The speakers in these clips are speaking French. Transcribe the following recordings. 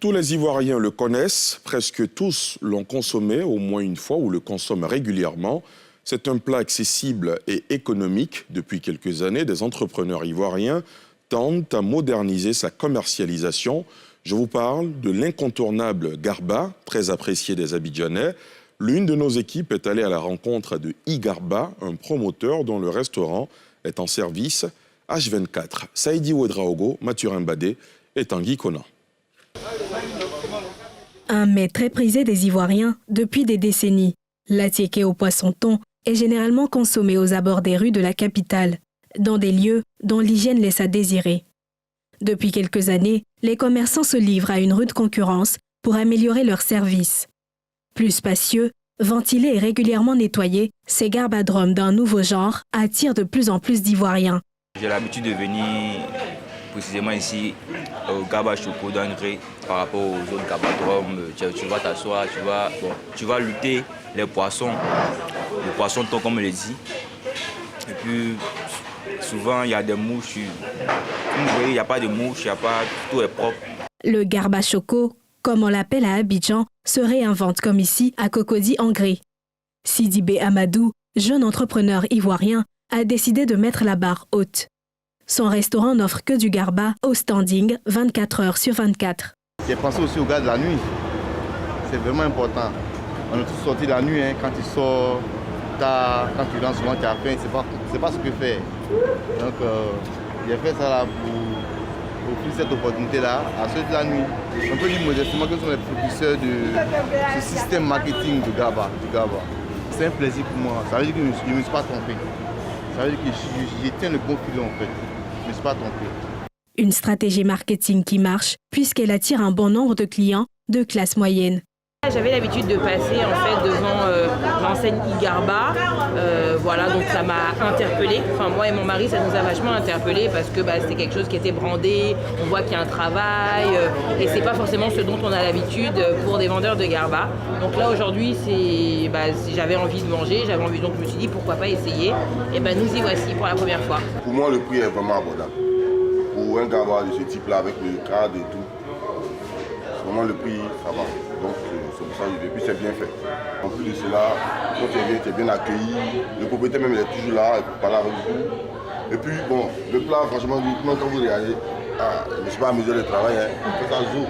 Tous les Ivoiriens le connaissent, presque tous l'ont consommé au moins une fois ou le consomment régulièrement. C'est un plat accessible et économique. Depuis quelques années, des entrepreneurs ivoiriens tentent à moderniser sa commercialisation. Je vous parle de l'incontournable Garba, très apprécié des Abidjanais. L'une de nos équipes est allée à la rencontre de Igarba, un promoteur dont le restaurant est en service H24. Saïdi Ouedraogo, Mathurin Badé et Tanguy Conan. Un mets très prisé des Ivoiriens depuis des décennies. L'attiéké au poisson-thon est généralement consommé aux abords des rues de la capitale, dans des lieux dont l'hygiène laisse à désirer. Depuis quelques années, les commerçants se livrent à une rude concurrence pour améliorer leur service. Plus spacieux, ventilés et régulièrement nettoyés, ces garbadromes d'un nouveau genre attirent de plus en plus d'Ivoiriens. J'ai l'habitude de venir précisément ici au Garba Choco d'Angré par rapport aux autres garbadromes. Tu vas t'asseoir, tu vas lutter les poissons thon comme on le dit. Et puis souvent il y a des mouches. Comme vous voyez, il n'y a pas de mouches, tout est propre. Le Garba Choco, comme on l'appelle à Abidjan, se réinvente comme ici à Cocody-Angré. Sidibé Amadou, jeune entrepreneur ivoirien, a décidé de mettre la barre haute. Son restaurant n'offre que du garba au standing 24 heures sur 24. J'ai pensé aussi au gars de la nuit. C'est vraiment important. On est tous sortis la nuit, quand tu sors, quand tu rentres souvent, tu as faim, c'est pas ce que faire. Donc j'ai fait ça là pour offrir cette opportunité-là à ceux de la nuit. On peut dire modestement que ce sont les producteurs de ce système marketing du garba. C'est un plaisir pour moi. Ça veut dire que je ne me suis pas trompé. Ça veut dire que je tiens le bon filon en fait. Je ne me suis pas trompé. Une stratégie marketing qui marche puisqu'elle attire un bon nombre de clients de classe moyenne. J'avais l'habitude de passer en fait devant l'enseigne Igarba, voilà, donc ça m'a interpellée. Enfin moi et mon mari, ça nous a vachement interpellés parce que c'était quelque chose qui était brandé, on voit qu'il y a un travail et c'est pas forcément ce dont on a l'habitude pour des vendeurs de Garba. Donc là aujourd'hui, j'avais envie de manger, donc je me suis dit pourquoi pas essayer. Et nous y voici pour la première fois. Pour moi, le prix est vraiment abordable. Pour un Garba de ce type-là avec le cadre et tout, vraiment le prix, ça va. Donc c'est pour ça que puis c'est bien fait. En plus de cela, quand tu es bien accueilli, le propriétaire même il est toujours là, il peut parler avec vous. Et puis bon, le plat, franchement, quand vous regardez, je ne suis pas à mesure de travail, ça joue.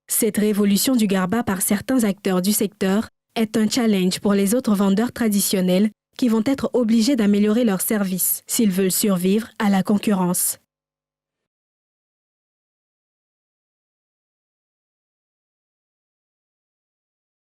Cette révolution du garba par certains acteurs du secteur est un challenge pour les autres vendeurs traditionnels qui vont être obligés d'améliorer leur service s'ils veulent survivre à la concurrence.